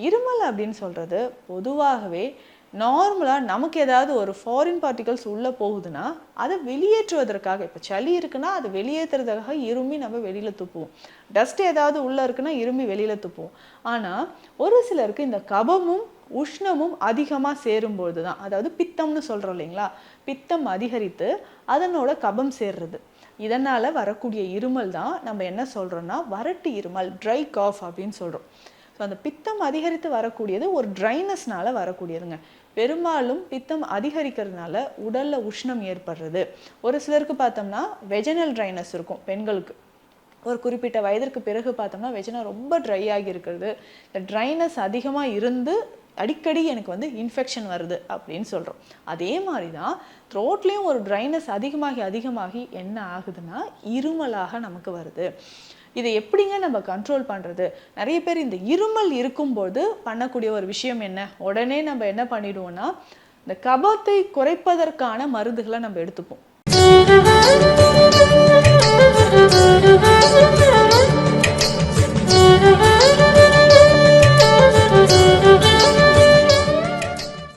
இருமல் அப்படின்னு சொல்கிறது பொதுவாகவே நார்மலாக நமக்கு ஏதாவது ஒரு ஃபாரின் பார்ட்டிகல்ஸ் உள்ளே போகுதுன்னா அதை வெளியேற்றுவதற்காக, இப்போ சளி இருக்குன்னா அதை வெளியேற்றுறதுக்காக இருமி நம்ம வெளியில் துப்புவோம். டஸ்ட் ஏதாவது உள்ளே இருக்குன்னா இருமி வெளியில் துப்புவோம். ஆனால் ஒரு சிலருக்கு இந்த கபமும் உஷ்ணமும் அதிகமாக சேரும்பொழுது தான், அதாவது பித்தம்னு சொல்கிறோம் இல்லைங்களா, பித்தம் அதிகரித்து அதனோட கபம் சேர்றது, இதனால் வரக்கூடிய இருமல் தான் நம்ம என்ன சொல்கிறோன்னா வறட்டு இருமல், ட்ரை காஃப் அப்படின்னு சொல்கிறோம். ஸோ அந்த பித்தம் அதிகரித்து வரக்கூடியது ஒரு ட்ரைனஸ்னால வரக்கூடியதுங்க. பெரும்பாலும் பித்தம் அதிகரிக்கிறதுனால உடலில் உஷ்ணம் ஏற்படுறது. ஒரு சிலருக்கு பார்த்தோம்னா வெஜினல் ட்ரைனஸ் இருக்கும் பெண்களுக்கு. ஒரு குறிப்பிட்ட வயதிற்கு பிறகு பார்த்தோம்னா வெஜினா ரொம்ப ட்ரை ஆகி இருக்கிறது. இந்த ட்ரைனஸ் அதிகமாக இருந்து அடிக்கடி எனக்கு இன்ஃபெக்ஷன் வருது அப்படின்னு சொல்கிறோம். அதே மாதிரி தான் த்ரோட்லேயும் ஒரு ட்ரைனஸ் அதிகமாகி என்ன ஆகுதுன்னா இருமலாக நமக்கு வருது. இதை எப்படிங்க நம்ம கண்ட்ரோல் பண்ணுறது? நிறைய பேர் இந்த இருமல் இருக்கும்போது பண்ணக்கூடிய ஒரு விஷயம் என்ன, உடனே நம்ம என்ன பண்ணிடுவோம்னா இந்த கபத்தை குறைப்பதற்கான மருந்துகளை நம்ம எடுத்துப்போம்.